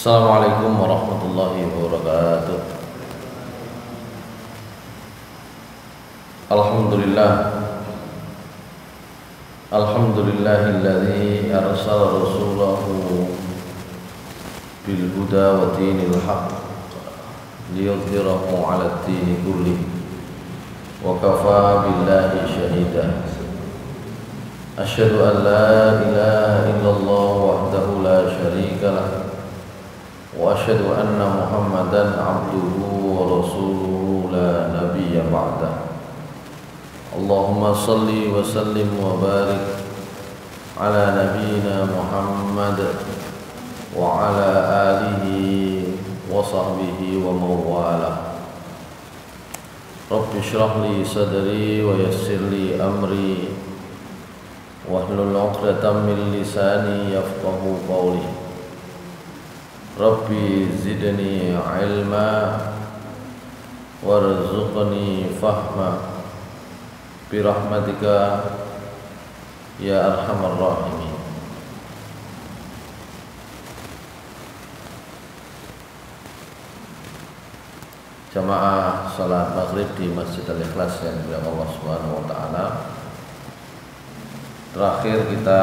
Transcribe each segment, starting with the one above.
Assalamualaikum warahmatullahi wabarakatuh. Alhamdulillah. Alhamdulillahilladzi arsala rasulahu bil huda wa dinil haqq liyudhhirahu 'ala ad-dini kullihi wa kafaa billahi shahida. Asyhadu an la ilaha illallah wahdahu la syarika lah wa asyhadu anna Muhammadan 'abduhu wa rasuluhu la nabiyya ba'dah. Allahumma salli wa sallim wa barik ala nabiyyina Muhammad wa ala alihi wa sahbihi wa mawala. Rabbi shrah li sadri wa yassir li amri wahlul 'uqdatam min lisani yafqahu qawli. Rabbi zidni ilma warzuqni fahma birahmatika ya arhamar rahimin. Jamaah salat maghrib di Masjid Al-Ikhlas yang dimuliakan Allah Subhanahu wa taala. Terakhir kita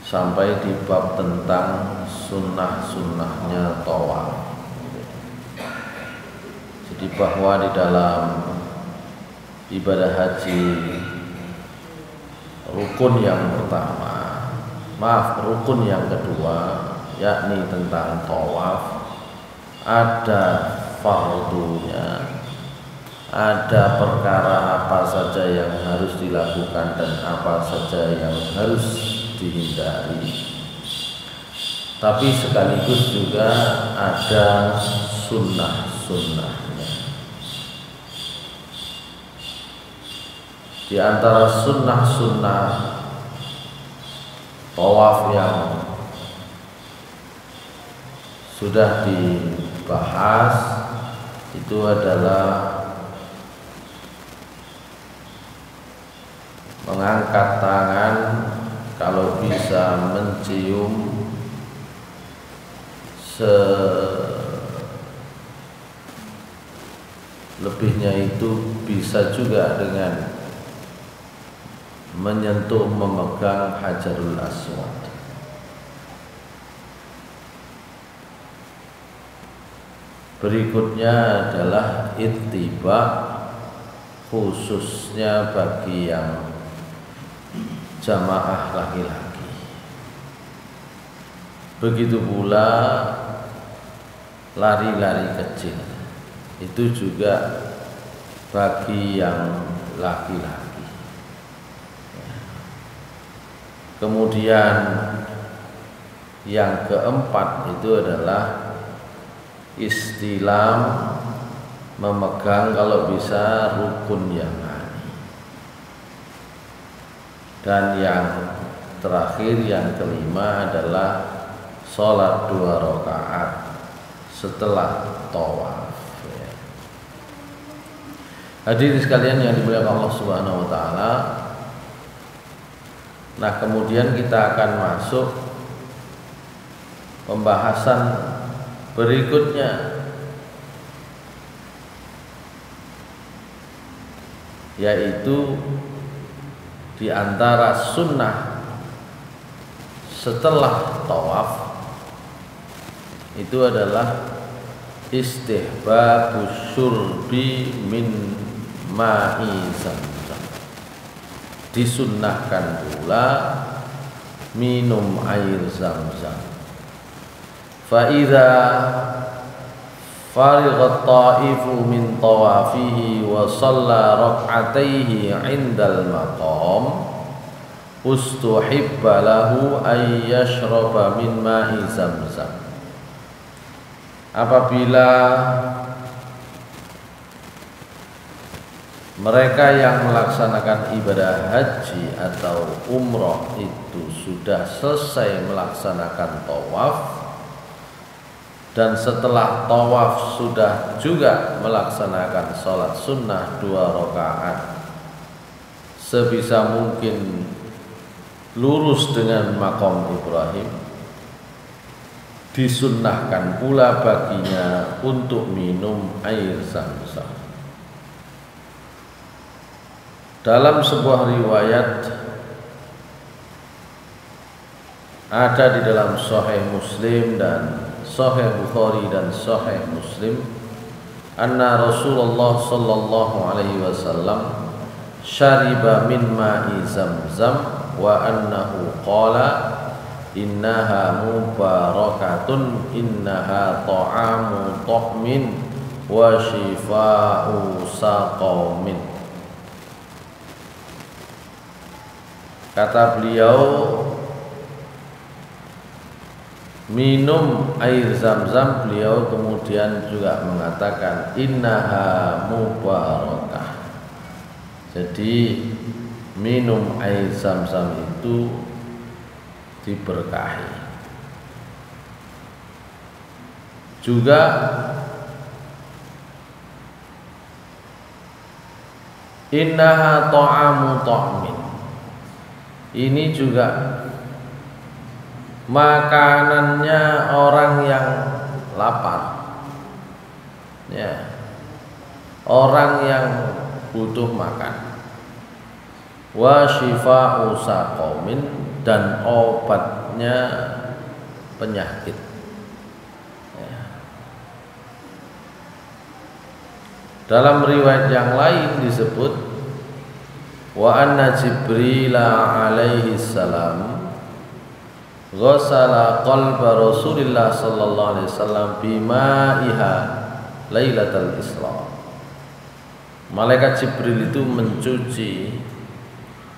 sampai di bab tentang sunnah-sunnahnya tawaf. Jadi bahwa di dalam ibadah haji rukun yang pertama, rukun yang kedua, yakni tentang tawaf, ada fardunya, ada perkara apa saja yang harus dilakukan dan apa saja yang harus dihindari. Tapi sekaligus juga ada sunnah-sunnahnya. Di antara sunnah-sunnah tawaf yang sudah dibahas itu adalah mengangkat tangan, kalau bisa mencium selebihnya itu bisa juga dengan menyentuh, memegang Hajarul Aswad. Berikutnya adalah ittiba, khususnya bagi yang jamaah laki-laki. Begitu pula lari-lari kecil, itu juga bagi yang laki-laki. Kemudian yang keempat itu adalah istilam, memegang kalau bisa rukun yamani. Dan yang terakhir, yang kelima adalah sholat 2 rakaat setelah tawaf. Hadirin sekalian yang dimuliakan Allah Subhanahu wa taala. Nah, kemudian kita akan masuk pembahasan berikutnya, yaitu di antara sunnah setelah tawaf itu adalah istihbabus syurbi min ma'i zamzam. Disunnahkan pula minum air zam-zam. Fa idza farighat ta'ifu min tawafihi wa shalla rak'ataihi 'indal maqam ustuhibba lahu ay yashraba min ma'i zam-zam. Apabila mereka yang melaksanakan ibadah haji atau umroh itu sudah selesai melaksanakan tawaf, dan setelah tawaf sudah juga melaksanakan sholat sunnah 2 rakaat, sebisa mungkin lurus dengan maqam Ibrahim, disunnahkan pula baginya untuk minum air Zam-Zam. Dalam sebuah riwayat ada di dalam Sahih Muslim dan Sahih Bukhari dan Sahih Muslim, anna Rasulullah sallallahu alaihi wasallam syariba min ma'i Zamzam wa annahu qala innaha mubarakatun innaha ta'amu ta'min wa shifa'u saqaumin. Kata beliau, minum air Zam-Zam, beliau kemudian juga mengatakan innaha mubarakah. Jadi minum air Zam-Zam itu diberkahi. Juga innaha ta'amu ta'min, ini juga makanannya orang yang lapar, ya, orang yang butuh makan. Wa shifa'u saqaumin, dan obatnya penyakit, ya. Dalam riwayat yang lain disebut wa anna Jibril alaihi salam ghassala qalba Rasulillah sallallahu alaihi wasallam bima'iha lailatul Isra. Malaikat Jibril itu mencuci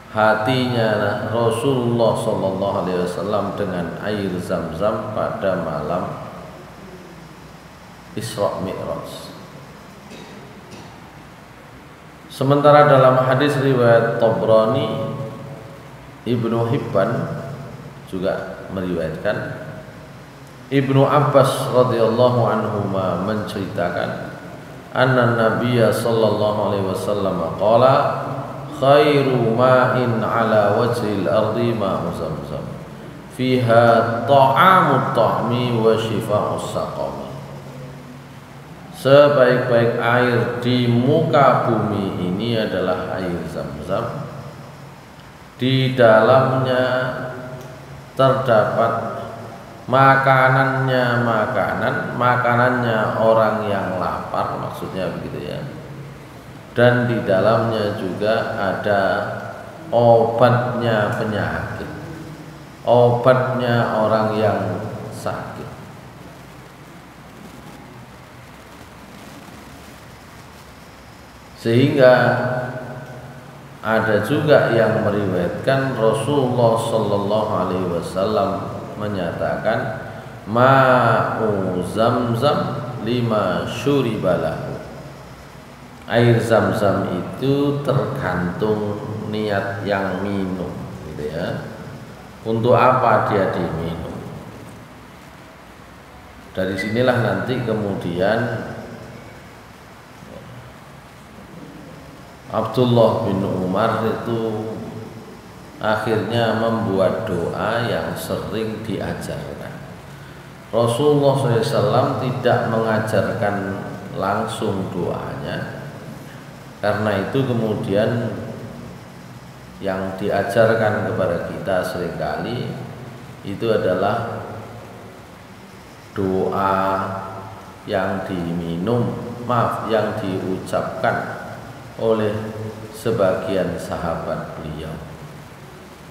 hatinya Rasulullah sallallahu alaihi wasallam dengan air Zam-Zam pada malam Isra Mi'raj. Sementara dalam hadis riwayat Tabrani, Ibnu Hibban juga meriwayatkan, Ibnu Abbas radhiyallahu anhuma menceritakan, anna Nabiyya sallallahu alaihi wasallam qala khairu ma'in ala wajhil ardi ma'u Zamzam fiha ta'amut ta'mi wa shifa'us saqami. Sebaik-baik air di muka bumi ini adalah air Zam-Zam. Di dalamnya terdapat makanannya orang yang lapar, maksudnya begitu ya. Dan di dalamnya juga ada obatnya penyakit, obatnya orang yang sakit. Sehingga ada juga yang meriwayatkan Rasulullah sallallahu alaihi wasallam menyatakan ma'u Zamzam lima syuribalahu. Air Zam-Zam itu tergantung niat yang minum, gitu ya. Untuk apa dia diminum? Dari sinilah nanti kemudian Abdullah bin Umar itu akhirnya membuat doa yang sering diajarkan. Rasulullah SAW tidak mengajarkan langsung doanya, karena itu kemudian yang diajarkan kepada kita seringkali itu adalah doa yang yang diucapkan oleh sebagian sahabat beliau,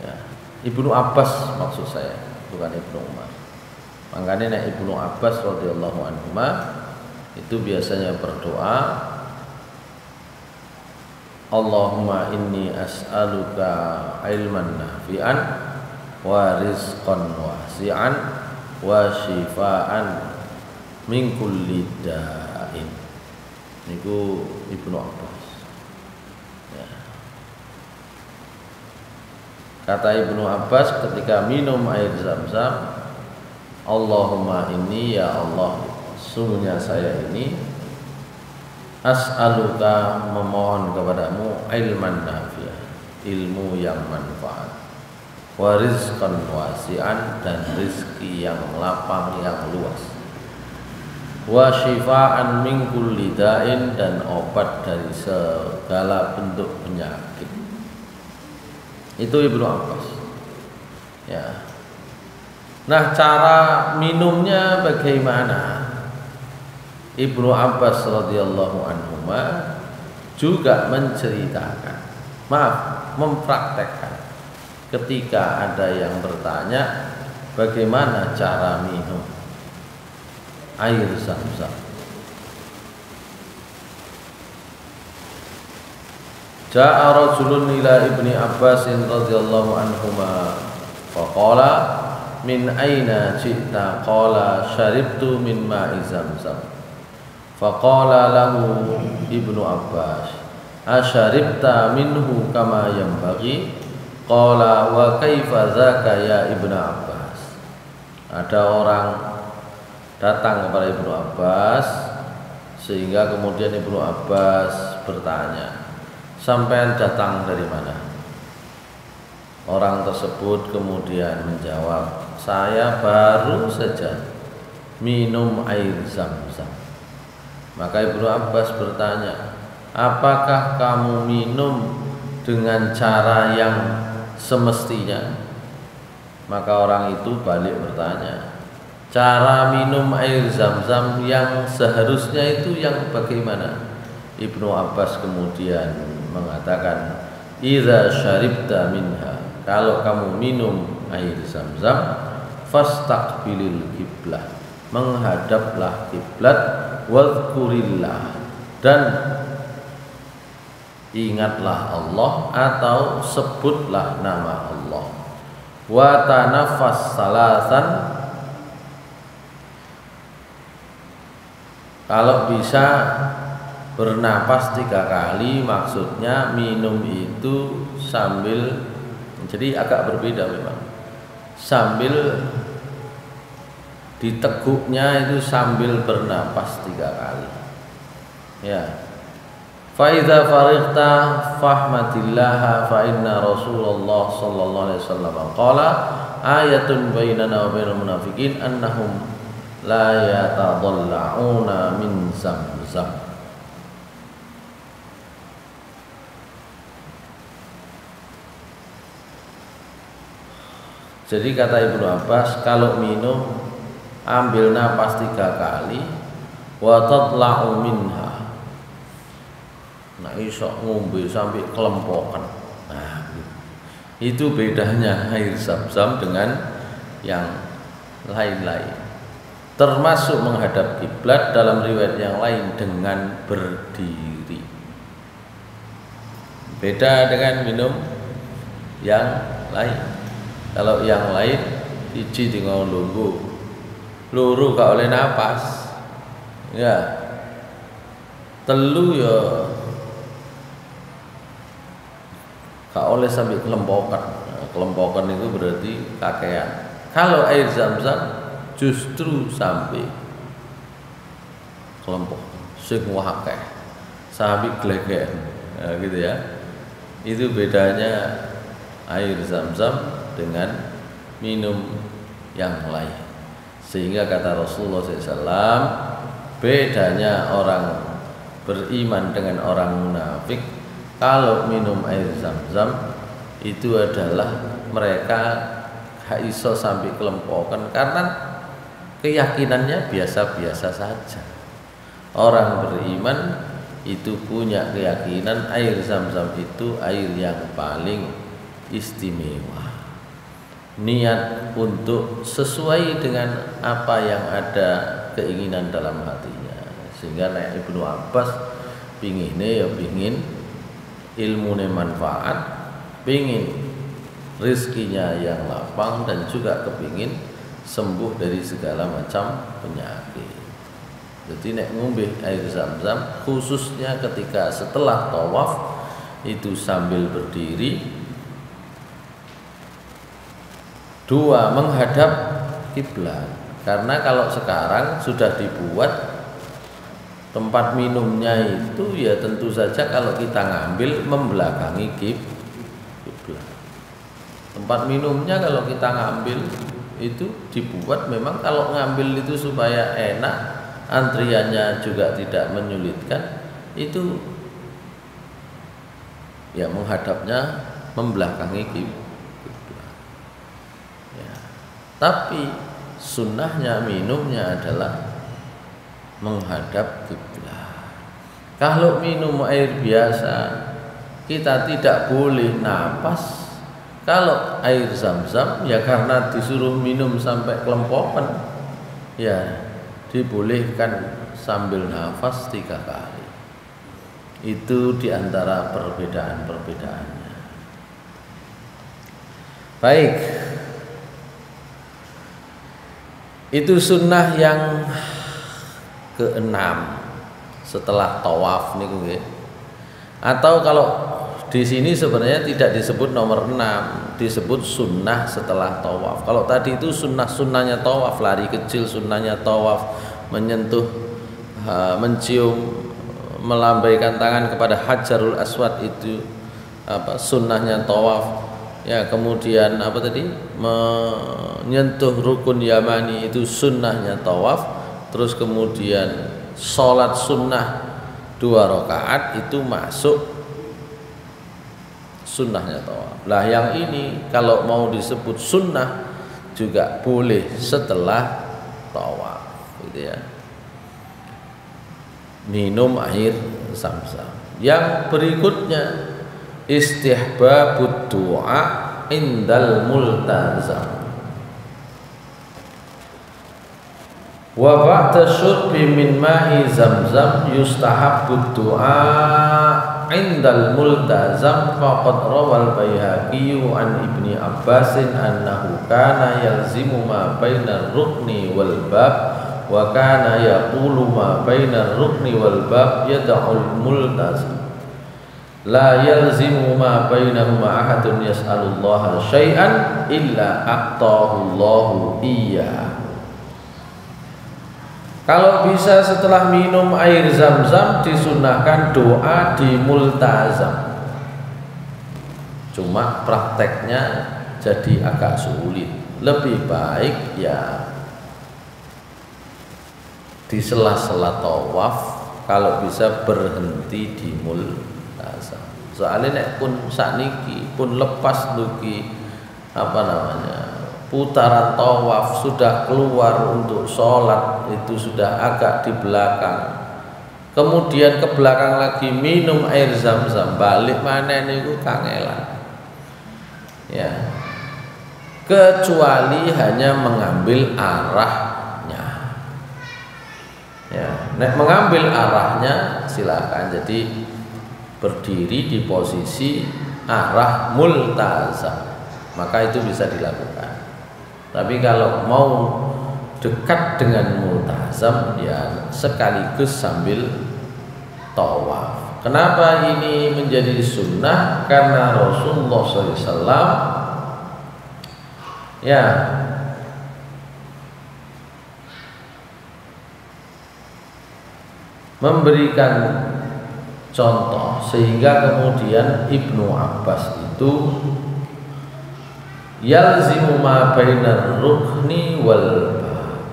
ya. Ibnu Abbas maksud saya, bukan Ibnu Umar. Makanya Ibnu Abbas radhiyallahu anhu itu biasanya berdoa, Allahumma inni as'aluka ilman nafi'an wa rizqan wasi'an wa shifaan min kulli da'in. Niku Ibnu Abbas. Kata Ibnu Abbas ketika minum air Zam-Zam, Allahumma inni, ya Allah, sungguhnya saya ini as'aluka, memohon kepadamu ilman nafi'ah, ilmu yang manfaat, wa rizqan wasi'an, dan rizki yang lapang yang luas, wa syifaan min kulli da'in, dan obat dari segala bentuk penyakit. Itu Ibnu Abbas. Ya. Nah, cara minumnya bagaimana? Ibnu Abbas radhiyallahu anhuma juga menceritakan, mempraktekkan ketika ada yang bertanya bagaimana cara minum air Zam-Zam. Ja'a rajulun ila Ibni Abbas radhiyallahu anhuma faqala min aina ji'ta, qala syaribtu min ma'i Zam-Zam. Faqala lahu Ibnu Abbas, asyaribta minhu kama yanbaghi? Qala wa kaifa dzaka ya Ibnu Abbas. Ada orang datang kepada Ibnu Abbas, sehingga kemudian Ibnu Abbas bertanya, sampean datang dari mana? Orang tersebut kemudian menjawab, saya baru saja minum air Zam-Zam. Maka Ibnu Abbas bertanya, apakah kamu minum dengan cara yang semestinya? Maka orang itu balik bertanya, cara minum air Zam-Zam yang seharusnya itu yang bagaimana? Ibnu Abbas kemudian mengatakan, idza syaribta minha, kalau kamu minum air Zam-Zam, fastaqbilil qiblah, menghadaplah kiblat, wadhkurillah, dan ingatlah Allah atau sebutlah nama Allah, wa tanaffas salasan, kalau bisa bernapas 3 kali, maksudnya minum itu sambil, jadi agak berbeda memang, sambil diteguknya itu sambil bernapas 3 kali. Ya. Fa idza farighta fahmadillaha fa inna Rasulullah sallallahu alaihi wasallam qala ayatun bainana wa bainal munafiqin annahum la yatadalla'una min Zam-Zam. Jadi kata Ibnu Abbas, kalau minum ambil napas 3 kali, wa tatla'u minha, nah iso ngombe sampai kelempokan. Nah, itu bedanya air Zam-Zam dengan yang lain-lain. Termasuk menghadap kiblat, dalam riwayat yang lain dengan berdiri. Beda dengan minum yang lain. Kalau yang lain siji tinggal lungguh, luru gak oleh napas, ya, telu ya gak oleh sampai kelempokan. Nah, kelempokan itu berarti kakean. Kalau air Zam-Zam justru sampai kelempok, sing akeh, sampai glegek, nah, gitu ya. Itu bedanya air Zam-Zam dengan minum yang lain. Sehingga kata Rasulullah SAW, bedanya orang beriman dengan orang munafik, kalau minum air Zam-Zam itu adalah mereka gak iso sampai kelempokan karena keyakinannya biasa-biasa saja. Orang beriman itu punya keyakinan air Zam-Zam itu air yang paling istimewa. Niat untuk sesuai dengan apa yang ada keinginan dalam hatinya. Sehingga nek Ibnu Abbas pingine ya pingin ilmune manfaat, pingin rizkinya yang lapang, dan juga kepingin sembuh dari segala macam penyakit. Jadi nek ngombe air Zam-Zam khususnya ketika setelah tawaf itu sambil berdiri. 2, menghadap kiblat. Karena kalau sekarang sudah dibuat tempat minumnya itu ya tentu saja kalau kita ngambil membelakangi kiblat. Tempat minumnya kalau kita ngambil itu dibuat memang kalau ngambil itu supaya enak, antriannya juga tidak menyulitkan, itu ya menghadapnya membelakangi kiblat. Ya. Tapi sunnahnya minumnya adalah menghadap kiblat. Kalau minum air biasa kita tidak boleh napas. Kalau air zam-zam ya karena disuruh minum sampai kelempopan, ya dibolehkan sambil nafas 3 kali. Itu diantara perbedaan-perbedaannya. Baik, itu sunnah yang ke-6 setelah tawaf niku nggih. Atau kalau di sini sebenarnya tidak disebut nomor 6, disebut sunnah setelah tawaf. Kalau tadi itu sunnahnya tawaf, lari kecil sunnahnya tawaf, menyentuh, mencium, melambaikan tangan kepada Hajarul Aswad itu sunnahnya tawaf. Ya, kemudian apa tadi? Menyentuh rukun yamani itu sunnahnya tawaf. Terus kemudian sholat sunnah 2 rakaat itu masuk sunnahnya tawaf. Lah yang ini kalau mau disebut sunnah juga boleh setelah tawaf, gitu ya. Minum air zam-zam. Yang berikutnya istihbabud du'a indal multazam. Wa ba'da syurbi min ma'i zamzam yustahabbud du'a indal multazam faqad rawal Baihaqi an Ibni Abbasin annahu kana yalzimu ma bainar rukni wal bab wa kana yaqulu ma bainar rukni wal bab yad'ul multazam la yalzimu ma bainahuma ahadun yas'alullaha syai'an illa a'tahu Allahu iyyah. Kalau bisa setelah minum air zam-zam disunahkan doa di multazam. Cuma prakteknya jadi agak sulit. Lebih baik ya di sela-sela tawaf kalau bisa berhenti di multazam. Soalnya nek pun sakniki pun lepas duki putaran tawaf sudah keluar untuk sholat itu sudah agak di belakang, kemudian ke belakang lagi minum air zam-zam balik mana niku kangelan ya, kecuali hanya mengambil arahnya ya. Nek mengambil arahnya silakan, jadi berdiri di posisi arah multazam, maka itu bisa dilakukan. Tapi kalau mau dekat dengan multazam ya sekaligus sambil tawaf. Kenapa ini menjadi sunnah? Karena Rasulullah SAW ya memberikan contoh sehingga kemudian Ibnu Abbas itu yalzimu ma bainar rukni wal bab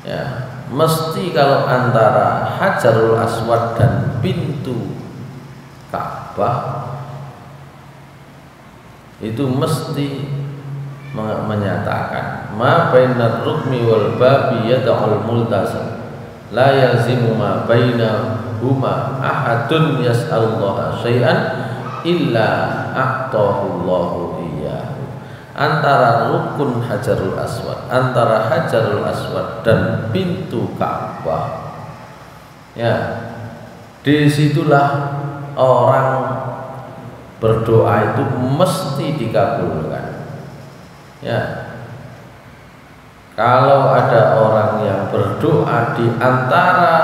ya, mesti kalau antara Hajarul Aswad dan pintu Ka'bah itu mesti menyatakan ma bainar rukni wal babi yad'ul multazam la yalzimu ma bainahuma ahadun yas'alullaha syai'an illa a'tahu Allahu iyyahu. Antara rukun Hajarul Aswad, antara Hajarul Aswad dan pintu Ka'bah ya, disitulah orang berdoa itu mesti dikabulkan ya. Kalau ada orang yang berdoa di antara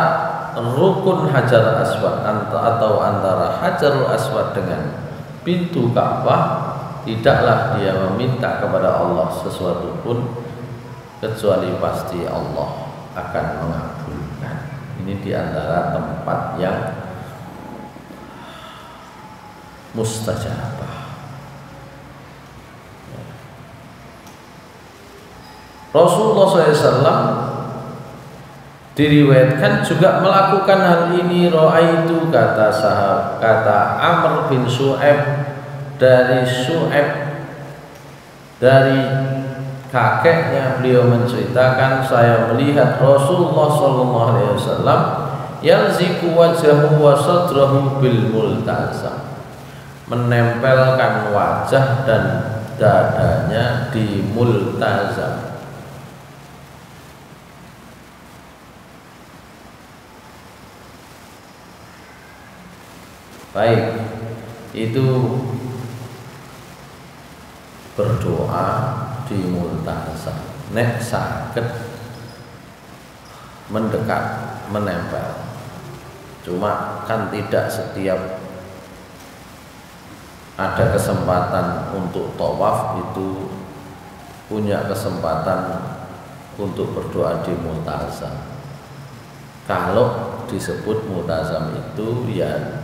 rukun Hajar Aswad atau antara Hajarul Aswad dengan pintu Ka'bah, tidaklah dia meminta kepada Allah sesuatu pun kecuali pasti Allah akan mengabulkan. Ini di antara tempat yang mustajabah. Rasulullah SAW diriwayatkan juga melakukan hal ini. Ra'aitu, kata Amr bin Shu'aib dari kakeknya, beliau menceritakan, saya melihat Rasulullah SAW yalziku wajhahu wa sadrahu bil multazam, menempelkan wajah dan dadanya di multazam. Baik, itu berdoa di multazam. Nek saged mendekat, menempel. Cuma kan tidak setiap ada kesempatan untuk tawaf itu punya kesempatan untuk berdoa di multazam. Kalau disebut multazam itu ya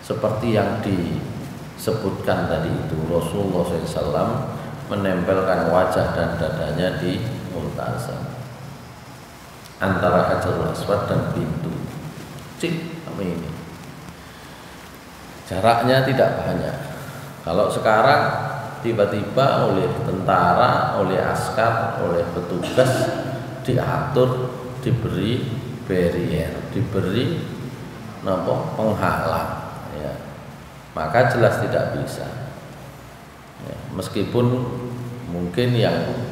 seperti yang disebutkan tadi itu, Rasulullah SAW menempelkan wajah dan dadanya di multazam antara Hajarul Aswad dan pintu. Cik, ini jaraknya tidak banyak. Kalau sekarang tiba-tiba oleh tentara, oleh askar, oleh petugas diatur, diberi barrier, diberi penghalang, ya, maka jelas tidak bisa. Ya, meskipun mungkin yang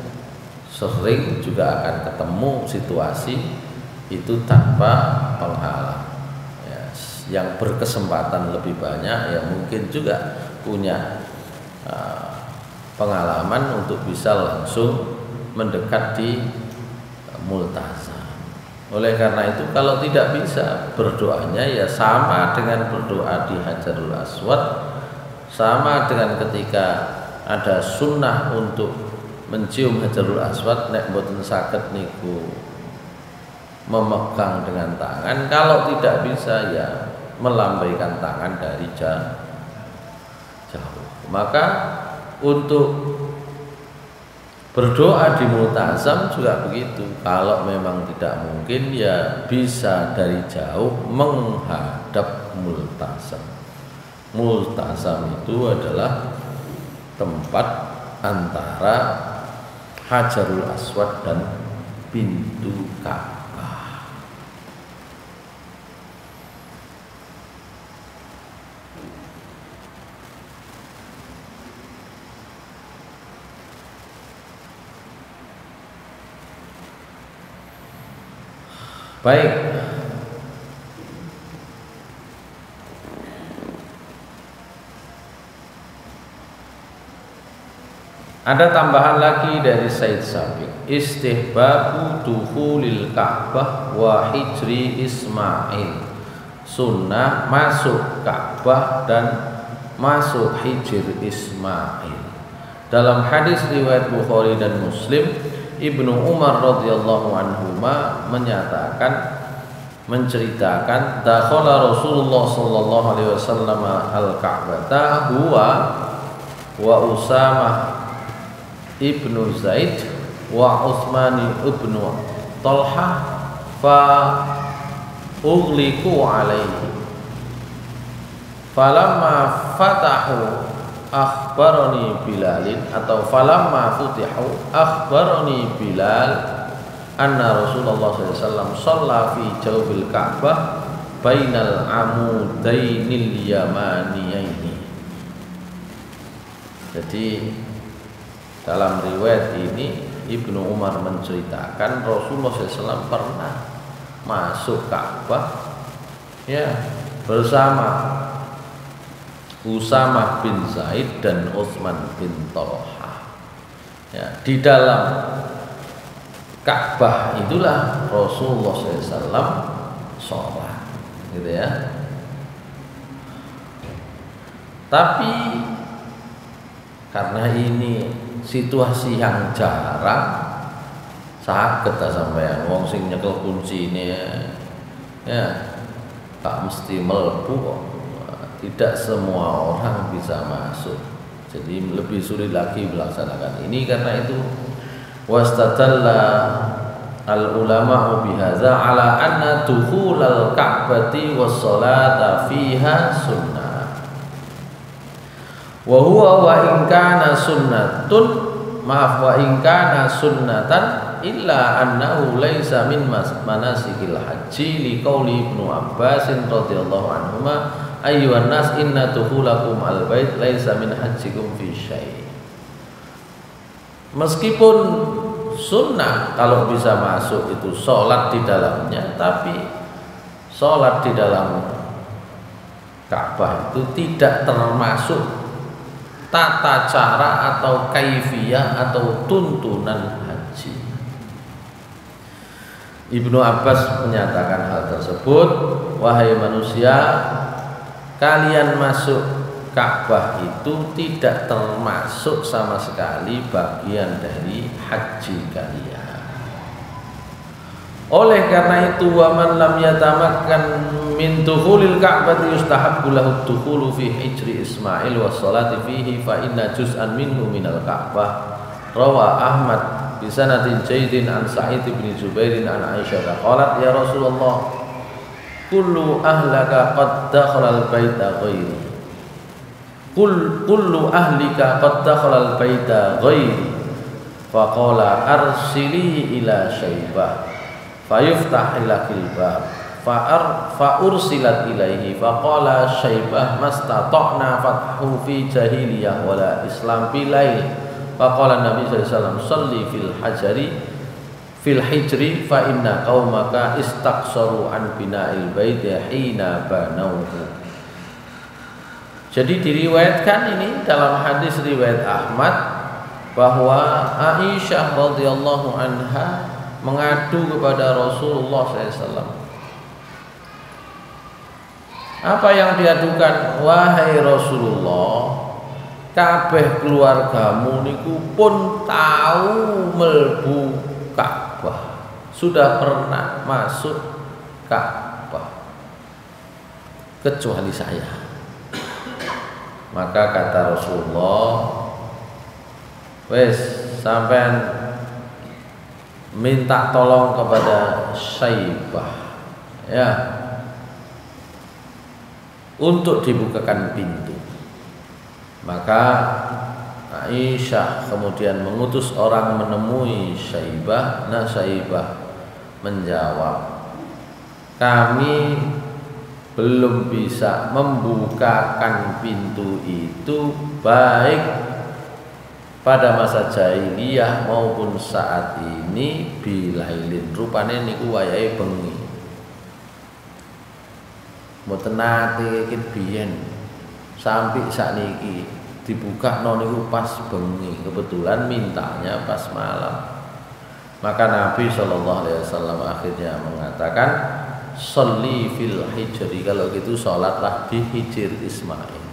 sering juga akan ketemu situasi itu tanpa penghalang. Ya, yang berkesempatan lebih banyak ya mungkin juga punya pengalaman untuk bisa langsung mendekat di multazam. Oleh karena itu kalau tidak bisa, berdoanya ya sama dengan berdoa di Hajarul Aswad, sama dengan ketika ada sunnah untuk mencium Hajarul Aswad, nek mboten saged niku memegang dengan tangan. Kalau tidak bisa ya melambaikan tangan dari jauh. Maka untuk berdoa di multazam juga begitu. Kalau memang tidak mungkin ya bisa dari jauh menghadap multazam. Multazam itu adalah tempat antara Hajarul Aswad dan pintu Ka'bah. Baik, ada tambahan lagi dari Said Sabiq, istihbabu dukhulil Ka'bah wa hijri Ismail, sunnah masuk Ka'bah dan masuk hijr Ismail. Dalam hadis riwayat Bukhari dan Muslim, Ibnu Umar radhiyallahu anhuma menceritakan dakhala Rasulullah sallallahu alaihi wasallam al-Ka'bata huwa wa Usamah ibnu Zaid wa Utsman ibnu Talha fa ughliqu alaihi falamma fatahu akhbarani Bilalin atau falamma futihu akhbarani Bilal anna Rasulullah SAW shalla fi jawbil Ka'bah bainal amudainil yamaniyaini. Jadi dalam riwayat ini Ibnu Umar menceritakan Rasulullah SAW pernah masuk Ka'bah ya bersama Usamah bin Zaid dan Utsman bin Talha. Ya, di dalam Ka'bah itulah Rasulullah SAW sholat, gitu ya. Tapi karena ini situasi yang jarang, saged ta sampeyan wong sing nyekel kunci ini ya tak mesti mlebu kok. Tidak semua orang bisa masuk, jadi lebih sulit lagi melaksanakan ini. Karena itu Wastadalla al ulama bihadza ala anna dukhulal ka'bati was salata fiha sunnah. Wa huwa wa in kana sunnatun wa in kana sunnatan illa annahu laisa min manasikil haji li qauli Ibnu Abbas radhiyallahu anhuma ayyuhan nas inna dukhulakum al bait laisa min hajikum fi syai'. Meskipun sunnah kalau bisa masuk itu sholat di dalamnya, tapi sholat di dalam Ka'bah itu tidak termasuk tata cara atau kaifiyah atau tuntunan haji. Ibnu Abbas menyatakan hal tersebut, wahai manusia, kalian masuk Ka'bah itu tidak termasuk sama sekali bagian dari haji kalian. Oleh karena itu, wa man lam yatamakkan min dukhulil Ka'bati yustahabbu lahu dukhulu fi hijri Ismail was salati fihi fa inna juz'an minhu minal Ka'bah. Rawa Ahmad bi sanadin jayyidin an Sa'id bin Jubair an Aisyah qalat ya Rasulullah kullu ahlaka qad dakhala al-baita ghairi kullu ahlika qad dakhala al-baita ghairi faqala arsili ila Syaibah fayuftah lakil bab fa ursilat ilaihi faqala Syaibah mastata'na fathu fi jahiliyah wala islam bilail faqala Nabi sallallahu alaihi wasallam shalli fil hijri fa inna qaumaka istaqsaru an bina'il baiti hina banauhu. Jadi diriwayatkan ini dalam hadis riwayat Ahmad bahwa Aisyah radhiyallahu anha mengadu kepada Rasulullah SAW. Apa yang diadukan? Wahai Rasulullah, kabeh keluargamu niku pun tahu melbu Ka'bah, sudah pernah masuk Ka'bah, kecuali saya. Maka kata Rasulullah, wes sampean minta tolong kepada Syaibah ya untuk dibukakan pintu. Maka Aisyah kemudian mengutus orang menemui Syaibah. Nah, Syaibah menjawab, kami belum bisa membukakan pintu itu baik pada masa jahiliyah maupun saat ini bilailin rupane niku wayahe bengi. Mboten nate kin biyen sampai sakniki dibuka niku pas bengi, kebetulan mintanya pas malam. Maka Nabi sallallahu alaihi wasallam akhirnya mengatakan sholli fil hijri, kalau gitu sholatlah di hijr Ismail.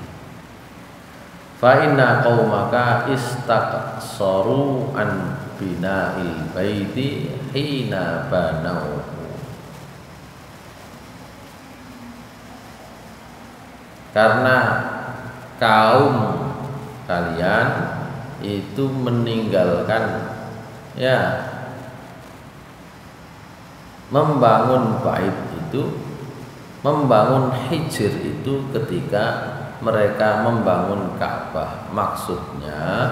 Fa inna qaumaka istaqsaru an bina'il baiti hina banauhu. Karena kaum kalian itu meninggalkan ya membangun bait itu, membangun hijr itu ketika mereka membangun Ka'bah. Maksudnya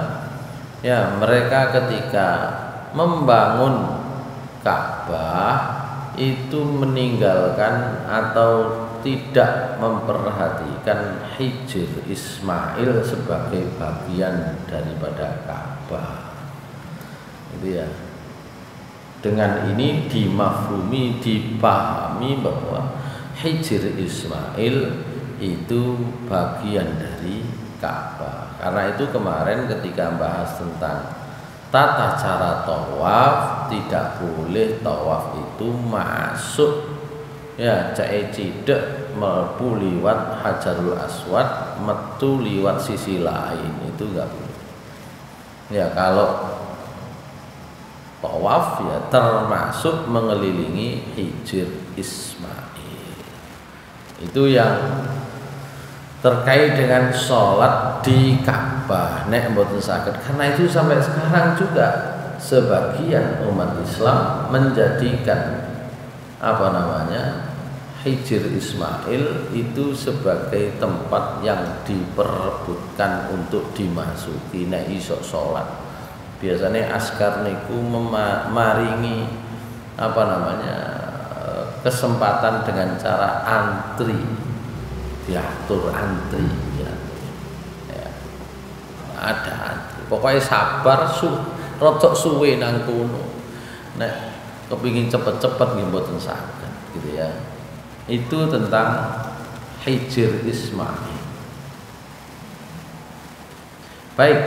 ya mereka ketika membangun Ka'bah itu meninggalkan atau tidak memperhatikan hijr Ismail sebagai bagian daripada Ka'bah. Itu ya. Dengan ini dimafhumi, dipahami bahwa hijr Ismail itu bagian dari Ka'bah. Karena itu kemarin ketika bahas tentang tata cara tawaf, tidak boleh tawaf itu masuk ya cek cidek mlebu liwat Hajarul Aswad, metu liwat sisi lain, itu enggak boleh. Ya kalau tawaf ya termasuk mengelilingi hijr Ismail. Itu yang terkait dengan sholat di Ka'bah. Nek mboten saged, karena itu sampai sekarang juga sebagian umat Islam menjadikan Hijr Ismail itu sebagai tempat yang diperebutkan untuk dimasuki nek iso salat. Biasanya askar niku maringi kesempatan dengan cara antri, diatur antri ya. Ada antri. Pokoknya sabar rodok suwe nang kono. Nek kepingin cepet-cepet nggih mboten saged gitu ya. Itu tentang Hijr Ismail. Baik.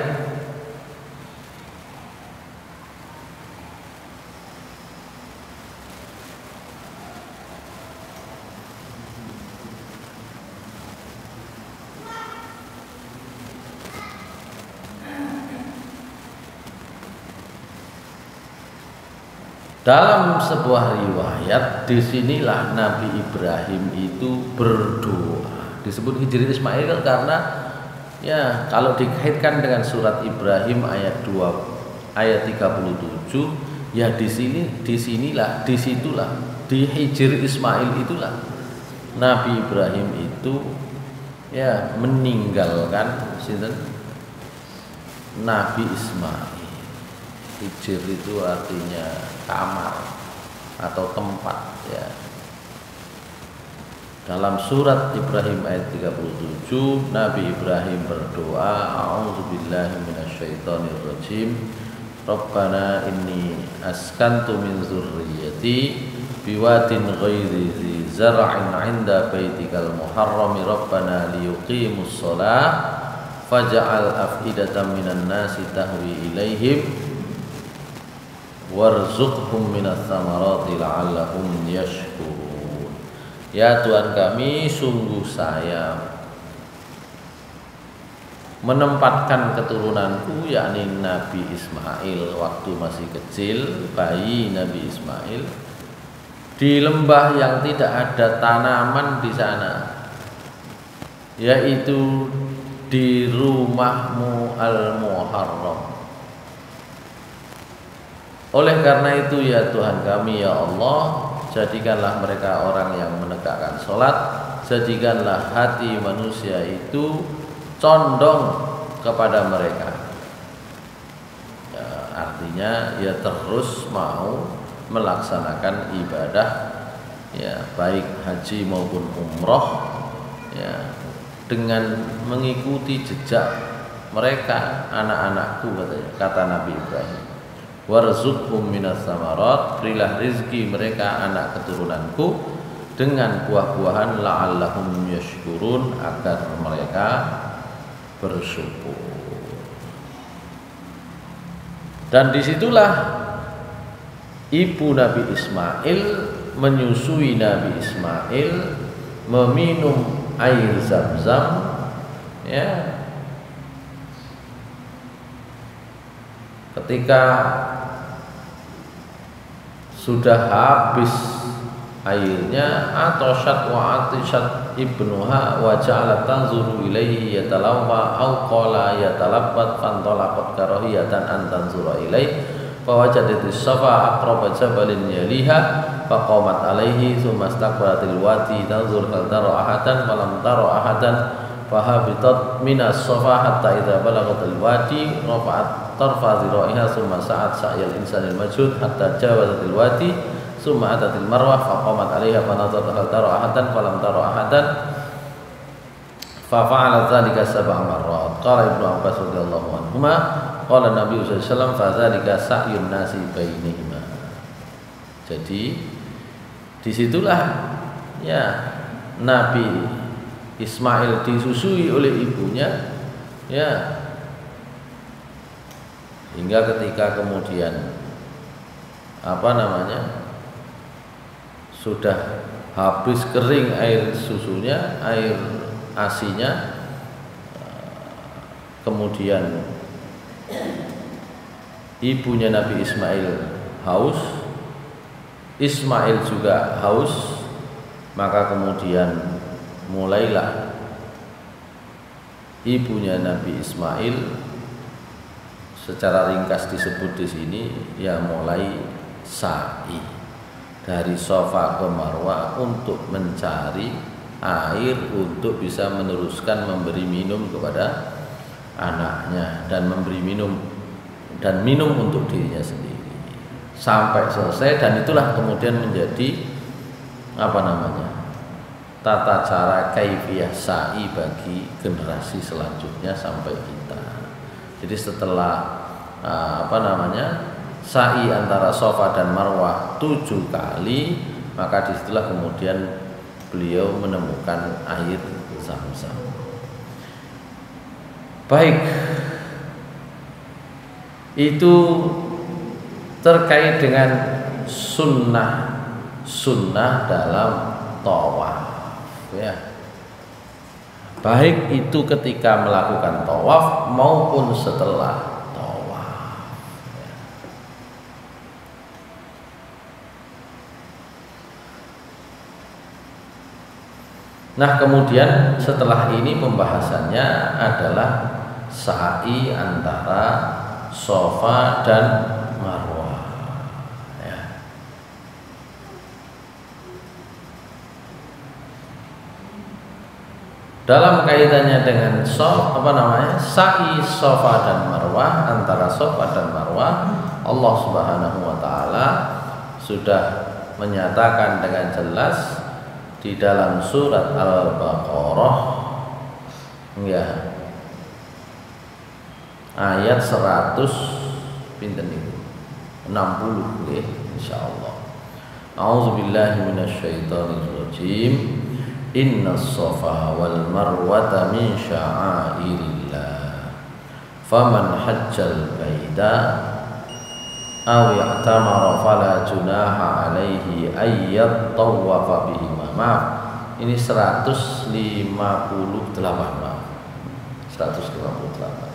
Dalam sebuah riwayat, disinilah Nabi Ibrahim itu berdoa. Disebut Hijr Ismail karena ya kalau dikaitkan dengan surat Ibrahim ayat 37, ya disitulah di Hijr Ismail itulah Nabi Ibrahim itu ya meninggalkan Nabi Ismail. Hijr itu artinya kamar atau tempat ya. Dalam surat Ibrahim ayat 37 Nabi Ibrahim berdoa, a'udzubillahi minasyaitonirrajim, Rabbana inni askantu min dzurriyyati biwadin ghairi dzi zar'in 'inda baitikal muharrami Rabbana liyuqimus shalah faj'al af'idatan minan nasi tahwi ilaihim warzuqhum minas samarati la'allahum yashkurun. Ya Tuhan kami, sungguh saya menempatkan keturunanku yakni Nabi Ismail waktu masih kecil, bayi Nabi Ismail, di lembah yang tidak ada tanaman di sana, yaitu di rumahmu al-muharram. Oleh karena itu ya Tuhan kami ya Allah, jadikanlah mereka orang yang menegakkan sholat, jadikanlah hati manusia itu condong kepada mereka ya, artinya ya terus mau melaksanakan ibadah ya, baik haji maupun umroh ya, dengan mengikuti jejak mereka, anak-anakku kata Nabi Ibrahim. Warzuqhum minas samarat, berilah rizki mereka anak keturunanku dengan buah-buahan la'allahum yashkurun, agar mereka bersyukur. Dan disitulah ibu Nabi Ismail menyusui Nabi Ismail, meminum air zam-zam ya. Ketika sudah habis airnya, atoshat wa atishat ibnuha wa ja'alat tanzuru ilaihi yatalawwa aw qala yatalabbat fantalaqat karahiyatan an tanzura ilaihi fawajadat as-safa aqraba jabalin yaliha faqamat alaihi thumma istaqbalatil wadi tanzur hal tara ahadan falam tara ahadan fahabitat minas safa hatta idza balagatil wadi rafa'at tarfa dhira'iha thumma sa'at sa'yal insanil majhud hatta jawazatil wadi thumma atatil marwah faqamat 'alaiha fanadhat hal tara ahadan falam tara ahadan fa fa'ala dzalika sab'a marrat. Qala Ibnu Abbas radhiyallahu anhuma qala Nabi sallallahu alaihi wasallam fa dzalika sa'yun nasi bainihima. Jadi disitulah ya Nabi Ismail disusui oleh ibunya ya, hingga ketika kemudian sudah habis kering air susunya, air asinya, kemudian ibunya Nabi Ismail haus, Ismail juga haus, maka kemudian mulailah ibunya Nabi Ismail secara ringkas disebut di sini ya mulai sa'i dari Safa ke Marwah untuk mencari air untuk bisa meneruskan memberi minum kepada anaknya dan memberi minum dan minum untuk dirinya sendiri sampai selesai, dan itulah kemudian menjadi tata cara kaifiyah sa'i bagi generasi selanjutnya sampai kita. Jadi setelah sa'i antara Safa dan Marwah 7 kali, maka disitulah kemudian beliau menemukan air Zam-Zam. Baik, itu terkait dengan sunnah dalam tawaf, ya. Baik itu ketika melakukan tawaf maupun setelah tawaf. Nah, kemudian setelah ini pembahasannya adalah sa'i antara Safa dan Marwah. Ya. Dalam kaitannya dengan sa'i Safa dan Marwah, antara Safa dan Marwah, Allah Subhanahu wa taala sudah menyatakan dengan jelas di dalam surat Al-Baqarah, ya, ayat 100 pinten niku 60 nggih insyaallah. A'udzubillahi minasyaitonirrajim. Innas safa wal marwata min sya'airillah. Faman hajjal baita aw i'tamara fala junaha alaihi ayyat tawafa bihima. Maaf, ini 158, maaf. 158.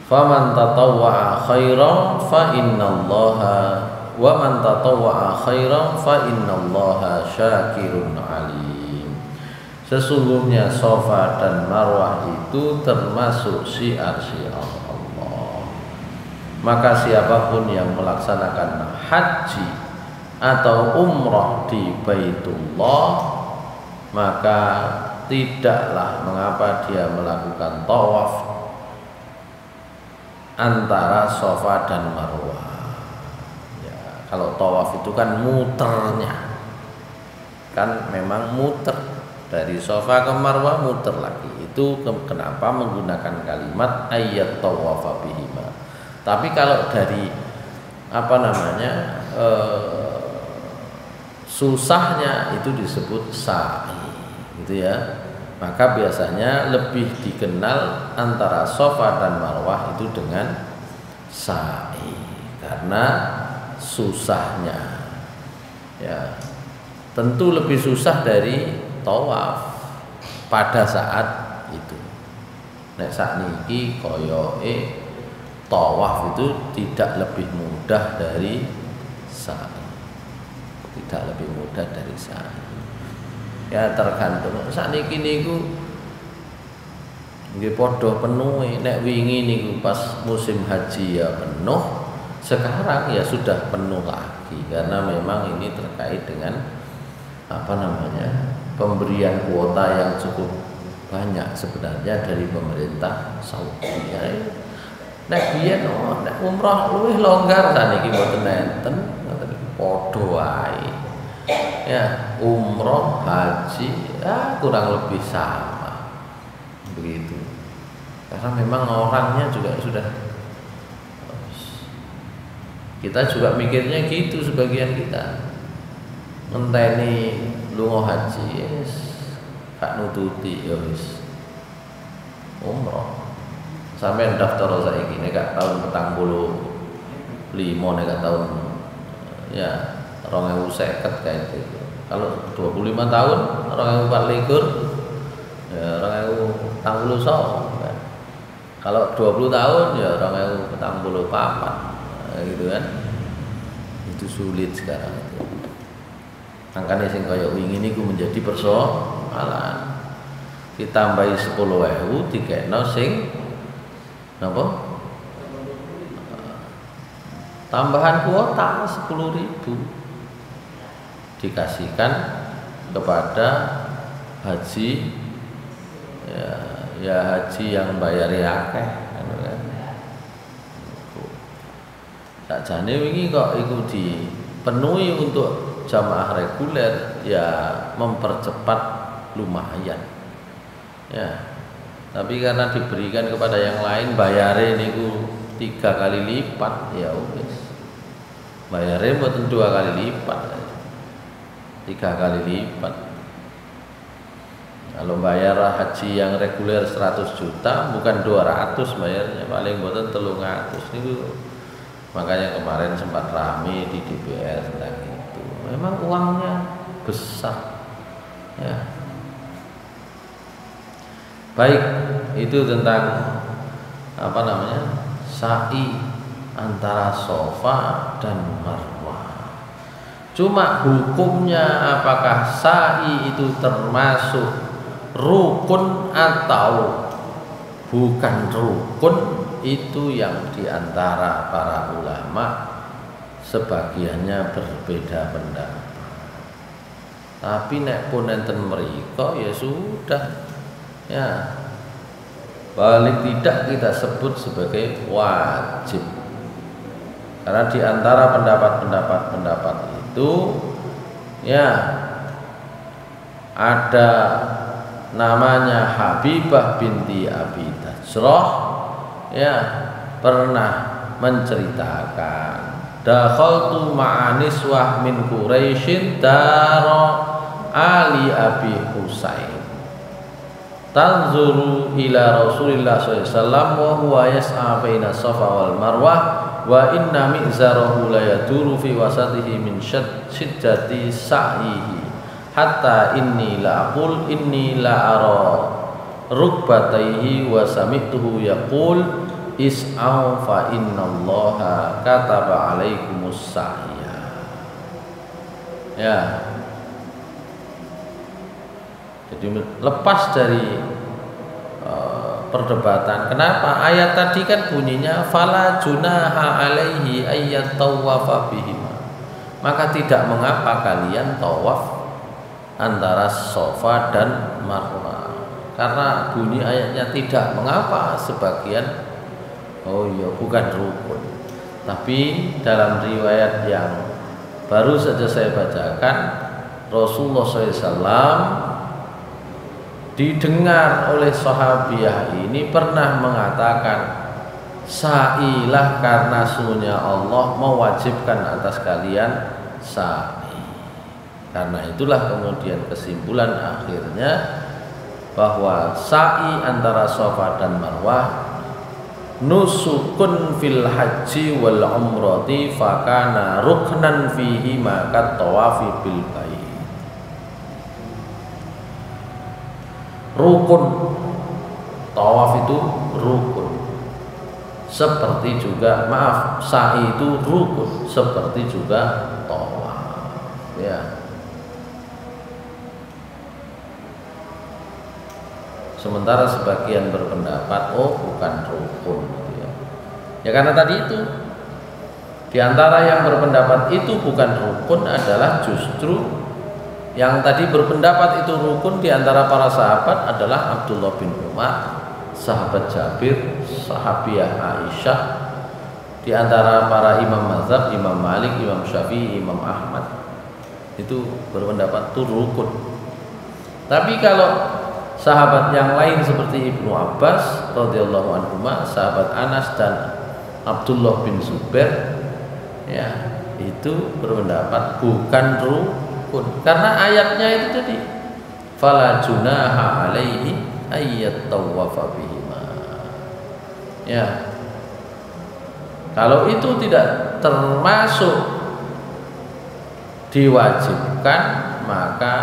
Faman tatawwa'a khairan fa innallaha wa man tatawwa'a khairan fa innallaha syakirun alim. Sesungguhnya Safa dan Marwah itu termasuk syiar-syiar Allah. Maka siapapun yang melaksanakan haji atau umrah di Baitullah, maka tidaklah mengapa dia melakukan tawaf antara Safa dan Marwah. Ya, kalau tawaf itu kan muternya, kan memang muter dari Safa ke Marwah, muter lagi. Itu kenapa menggunakan kalimat ayat tawafa bihima. Tapi kalau dari susahnya itu disebut sa'i, gitu ya. Maka biasanya lebih dikenal antara Safa dan Marwah itu dengan sa'i karena susahnya. Ya, tentu lebih susah dari tawaf pada saat itu. Nek sakniki koyoke tawaf itu tidak lebih mudah dari sa'i. Tidak lebih mudah dari sa'i. Ya tergantung sakniki niku nggih padha penuhe. Nek wingi niku pas musim haji ya penuh, sekarang ya sudah penuh lagi karena memang ini terkait dengan pemberian kuota yang cukup banyak sebenarnya dari pemerintah Saudi. Ya, nek biyen nek umrah luwih longgar sakniki mboten enten, padha wae. Ya, umroh, haji, ya kurang lebih sama, begitu. Karena memang orangnya juga sudah, kita juga mikirnya gitu sebagian kita. Ngenteni lunga haji, yes, gak nututi, ya wis. Umroh, sampai daftar saiki nek tahun 45 nek tahun ya 2050 kayak gitu. Kalau 25 tahun 2024 ya 2040 kan. Kalau 20 tahun ya 2044 gitu kan. Itu sulit sekarang itu. Makanya sing kaya wingi niku menjadi persoalan. Ditambahi 10.000 dikekno sing Napa? Tambahan kuota 10.000 dikasihkan kepada haji ya haji yang bayar akeh kan. Sakjane wingi kok iku dipenuhi untuk jamaah reguler ya mempercepat lumayan. Ya. Tapi karena diberikan kepada yang lain bayare niku 3 kali lipat ya wis. Bayare mboten 2 kali lipat. 3 kali lipat. Kalau bayar haji yang reguler 100 juta bukan 200 bayarnya, paling mboten 300 niku. Makanya kemarin sempat rame di DPR tentang itu. Memang uangnya besar. Ya. Baik, itu tentang apa namanya? Sa'i antara Safa dan Marwah. Cuma hukumnya apakah sa'i itu termasuk rukun atau bukan rukun, itu yang diantara para ulama sebagiannya berbeda pendapat. Tapi nek pun enten mriko ya sudah, ya balik tidak kita sebut sebagai wajib. Karena diantara pendapat itu ya ada namanya Habibah binti Abi Tajrah, ya pernah menceritakan dakhaltu ma'aniswah min Quraisyin dara Ali Abi Husain tanzuru ila Rasulillah sallallahu alaihi wasallam wa huwa yas'a baina Safa wal Marwah wa inna mi'zarahu la yaduru fi wasatihi min syiddati sa'ihi hatta inni la aqul inni la ara rukbatayhi wa sami'tuhu yaqul is'au fa innallaha kataba alaikumus sa'ya. Ya. Jadi lepas dari perdebatan. Kenapa? Ayat tadi kan bunyinya fala junaha alaihi ayyat tawafa bihima. Maka tidak mengapa kalian tawaf antara Safa dan Marwah. Karena bunyi ayatnya tidak mengapa, sebagian oh iya bukan rukun. Tapi dalam riwayat yang baru saja saya bacakan, Rasulullah SAW didengar oleh sahabiah ini pernah mengatakan, sa'ilah karena sesungguhnya Allah mewajibkan atas kalian sa'i. Karena itulah kemudian kesimpulan akhirnya bahwa sa'i antara Safa dan Marwah nusukun fil haji wal umrati fakana ruknan fihi maka tawafi bil bait. Rukun tawaf itu rukun, seperti juga sa'i itu rukun, seperti juga tawaf. Ya. Sementara sebagian berpendapat oh bukan rukun gitu ya. Ya karena tadi itu di antara yang berpendapat itu bukan rukun adalah justru yang tadi berpendapat itu rukun di antara para sahabat adalah Abdullah bin Umar, sahabat Jabir, sahabiah Aisyah, di antara para imam mazhab, Imam Malik, Imam Syafi'i, Imam Ahmad itu berpendapat itu rukun. Tapi kalau sahabat yang lain seperti Ibnu Abbas radhiyallahu anhu, sahabat Anas dan Abdullah bin Zubair, ya itu berpendapat bukan rukun karena ayatnya itu tadi fala junaha alaihi ayyat tawafa bihima. Ya. Kalau itu tidak termasuk diwajibkan maka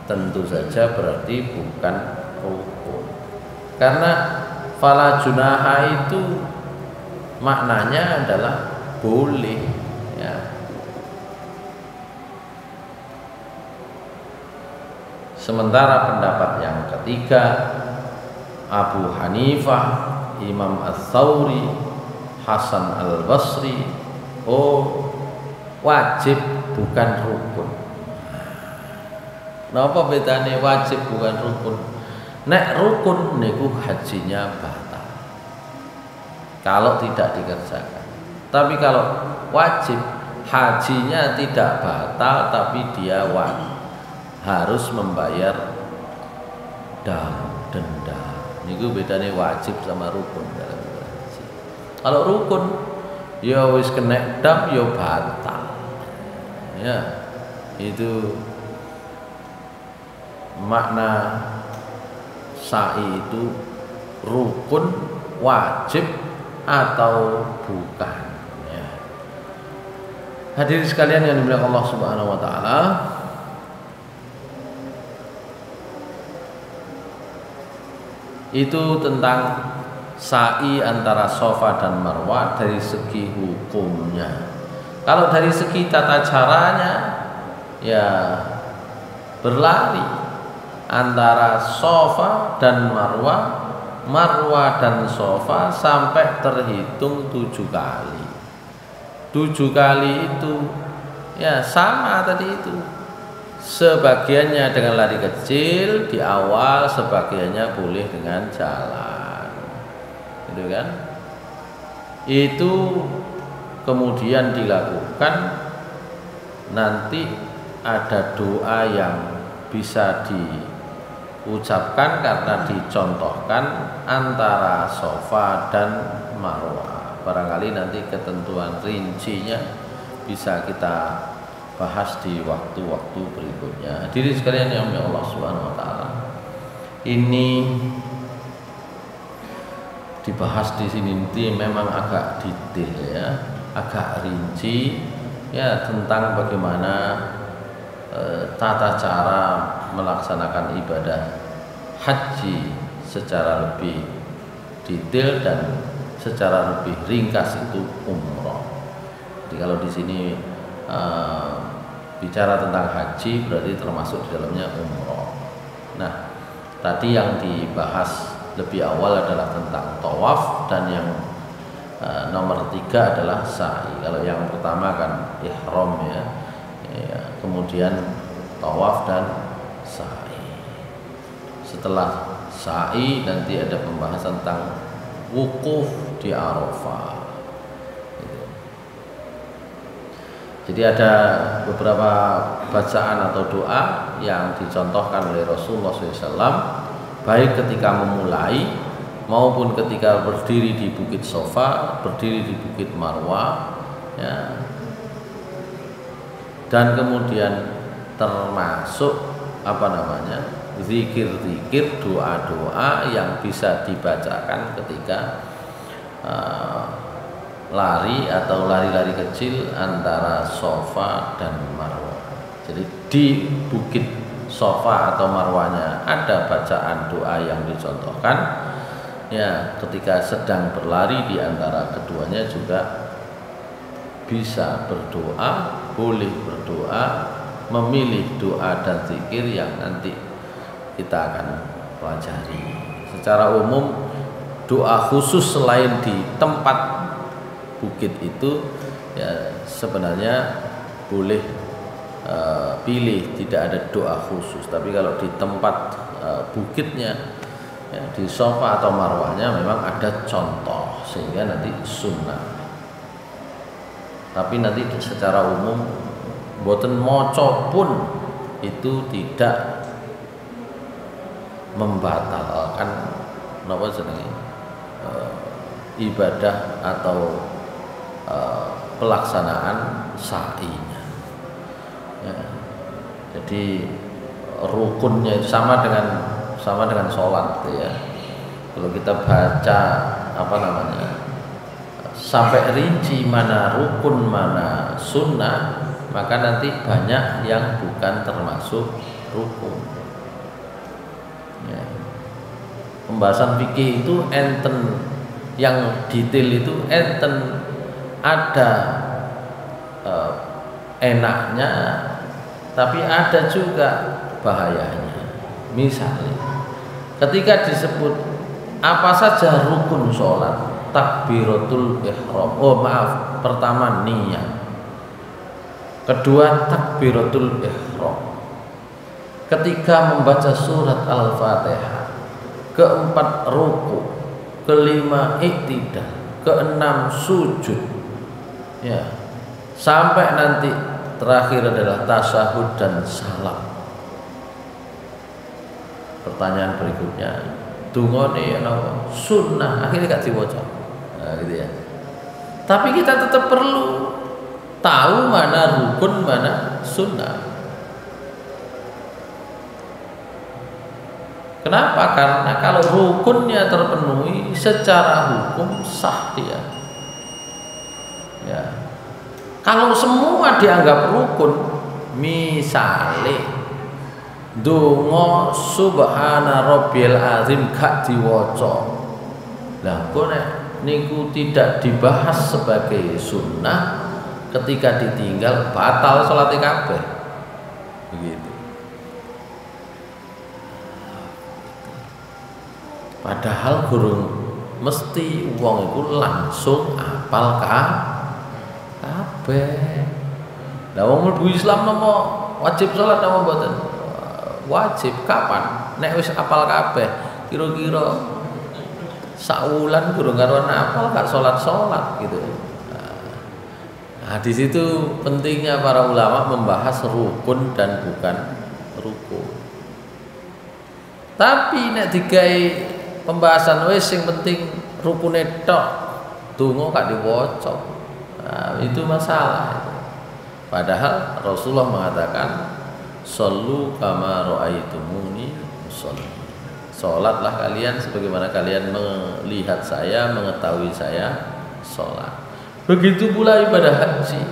tentu saja berarti bukan rukun. Karena fala junaha itu maknanya adalah boleh, ya. Sementara pendapat yang ketiga Abu Hanifah Imam Ats-Tsauri, Hasan Al-Basri, oh wajib bukan rukun. Napa bedane wajib bukan rukun? Nek rukun niku hajinya batal kalau tidak dikerjakan. Tapi kalau wajib, hajinya tidak batal tapi dia harus membayar denda. Niku bedane wajib sama rukun dalam haji. Kalau rukun ya wis kena dam ya batal. Ya, itu makna sa'i itu rukun, wajib atau bukan. Ya. Hadirin sekalian yang dimuliakan Allah Subhanahu wa taala, itu tentang sa'i antara Safa dan Marwah dari segi hukumnya. Kalau dari segi tata caranya, ya berlari antara Safa dan Marwah, Marwah dan Safa sampai terhitung 7 kali. 7 kali itu ya sama tadi itu. Sebagiannya dengan lari kecil di awal, sebagiannya boleh dengan jalan. Gitu kan? Itu kemudian dilakukan, nanti ada doa yang bisa diucapkan karena dicontohkan antara Safa dan Marwah. Barangkali nanti ketentuan rincinya bisa kita bahas di waktu-waktu berikutnya. Hadirin sekalian yang dimuliakan Allah Subhanahu wa taala. Ini dibahas di sini nanti memang agak detail ya, agak rinci ya tentang bagaimana tata cara melaksanakan ibadah haji secara lebih detail dan secara lebih ringkas itu umroh. Jadi kalau di sini bicara tentang haji berarti termasuk di dalamnya umroh. Nah, tadi yang dibahas lebih awal adalah tentang tawaf, dan yang nomor 3 adalah sa'i. Kalau yang pertama kan ihram ya, kemudian tawaf dan sa'i. Setelah sa'i nanti ada pembahasan tentang wukuf di Arafah. Jadi ada beberapa bacaan atau doa yang dicontohkan oleh Rasulullah SAW, baik ketika memulai maupun ketika berdiri di Bukit Safa, berdiri di Bukit Marwah, ya. Dan kemudian termasuk zikir-zikir, doa-doa yang bisa dibacakan ketika lari atau lari-lari kecil antara Safa dan Marwah. Jadi di Bukit Safa atau Marwahnya ada bacaan doa yang dicontohkan. Ya, ketika sedang berlari di antara keduanya juga bisa berdoa, boleh berdoa, memilih doa dan zikir yang nanti kita akan pelajari. Secara umum doa khusus selain di tempat bukit itu ya sebenarnya boleh pilih, tidak ada doa khusus. Tapi kalau di tempat bukitnya ya, di Safa atau Marwahnya memang ada contoh sehingga nanti sunnah. Tapi nanti secara umum boten moco pun itu tidak membatalkan ibadah atau pelaksanaan sa'inya. Ya, jadi rukunnya itu sama dengan sholat ya. Kalau kita baca sampai rinci mana rukun mana sunnah, maka nanti banyak yang bukan termasuk rukun. Ya. Pembahasan fikih itu enten, yang detail itu enten, ada enaknya, tapi ada juga bahayanya. Misalnya, ketika disebut apa saja rukun sholat? Takbiratul ihram. Oh maaf, pertama niat. Kedua takbiratul ihram. Ketiga membaca surat Al-Fatihah. Keempat ruku. Kelima iktidal. Keenam sujud. Ya. Sampai nanti terakhir adalah tasyahud dan salam. Pertanyaan berikutnya, dungane napa? Sunnah, akhirnya gak diwaca. Nah, gitu ya. Tapi kita tetap perlu tahu mana rukun, mana sunnah. Kenapa? Karena kalau rukunnya terpenuhi secara hukum sah dia. Ya. Kalau semua dianggap rukun, misalnya donga subhana rabbiyal azim gak diwaca. Lah kok nek niku tidak dibahas sebagai sunnah, ketika ditinggal batal salat kabeh. Begitu. Padahal gurung mesti wong iku langsung apal kabeh. Lah wong mlebu Islam napa wajib salat napa mboten? Wajib. Kapan? Nek wis apal kabeh, kira-kira saulan gurung karuan apal gak salat-salat gitu. Nah, di situ pentingnya para ulama membahas rukun dan bukan rukun. Tapi nek digawe pembahasan wis sing penting rukune tok, donga gak diwaca. Nah, itu masalah. Padahal Rasulullah mengatakan shollu kama ra'aitumuni usolli. Salatlah kalian sebagaimana kalian melihat saya, mengetahui saya salat. Begitu pula ibadah haji.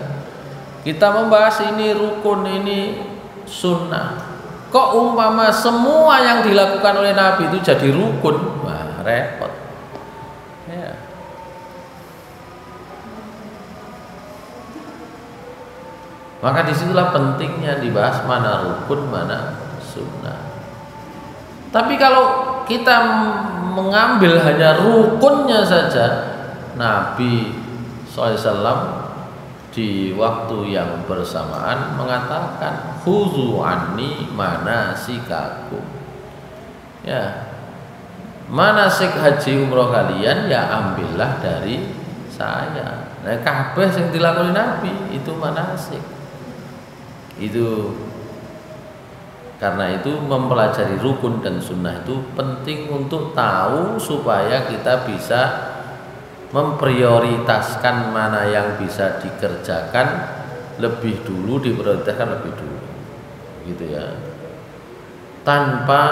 Kita membahas ini rukun, ini sunnah. Kok umpama semua yang dilakukan oleh Nabi itu jadi rukun? Wah, repot. Ya. Maka disitulah pentingnya dibahas mana rukun, mana sunnah. Tapi kalau kita mengambil hanya rukunnya saja, Nabi SAW di waktu yang bersamaan mengatakan khuzu anni manasikakum. Ya. Manasik haji umroh kalian ya ambillah dari saya. Nah, kabeh sing dilakoni Nabi itu manasik. Itu karena itu mempelajari rukun dan sunnah itu penting untuk tahu supaya kita bisa memprioritaskan mana yang bisa dikerjakan lebih dulu, diprioritaskan lebih dulu, gitu ya, tanpa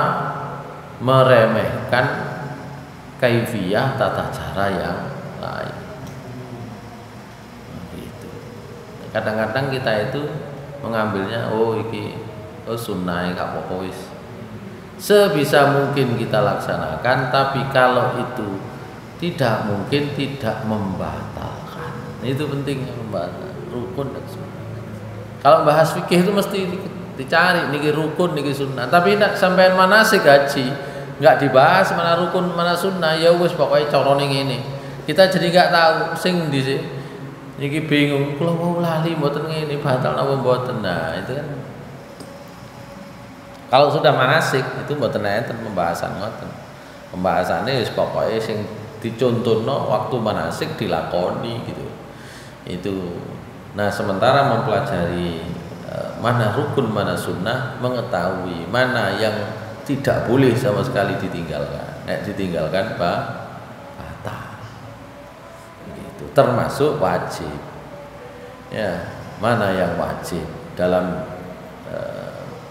meremehkan kaifiyah tata cara yang lain. Gitu. Kadang-kadang kita itu mengambilnya, oh iki, oh sunnah gak apa-apa wis. Sebisa mungkin kita laksanakan, tapi kalau itu tidak mungkin tidak membatalkan. Itu pentingnya membatalkan rukun dan sunnah. Kalau bahas fikih itu mesti dicari niki rukun niki sunnah. Tapi nak sampean manasik haji nggak dibahas mana rukun mana sunnah, ya wis pokoknya carane ngene. Kita jadi nggak tahu sing ndi sih. Niki bingung, kula mau lali mboten ngene batal napa mboten. Nah, itu kan. Kalau sudah manasik itu mboten enten pembahasan ngoten. Pembahasannya wis pokoknya sing dicontohno waktu manasik dilakoni gitu. Itu. Nah, sementara mempelajari mana rukun mana sunnah, mengetahui mana yang tidak boleh sama sekali ditinggalkan. Ditinggalkan batal. Gitu. Termasuk wajib. Ya, mana yang wajib dalam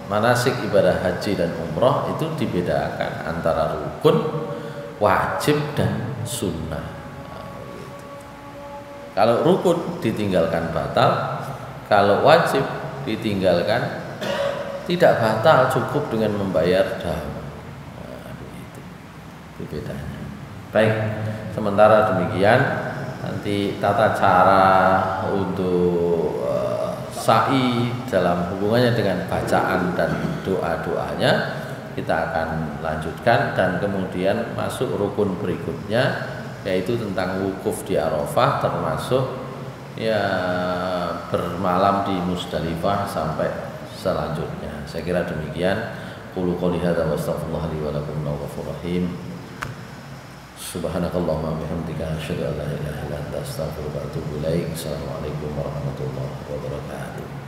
manasik ibadah haji dan umroh itu dibedakan antara rukun, wajib dan sunnah. Kalau rukun ditinggalkan batal, kalau wajib ditinggalkan tidak batal, cukup dengan membayar dam. Itu bedanya. Baik, sementara demikian, nanti tata cara untuk sa'i dalam hubungannya dengan bacaan dan doa-doanya kita akan lanjutkan dan kemudian masuk rukun berikutnya, yaitu tentang wukuf di Arafah, termasuk ya bermalam di Musdalifah sampai selanjutnya. Saya kira demikian. Qulu qouli hadza wa astaghfirullah li wa lakum innahu ghafurur rahim. Subhanakallahumma wa bihamdika asyhadu an la ilaha illa anta astaghfiruka wa atubu ilaik. Assalamualaikum warahmatullahi wabarakatuh.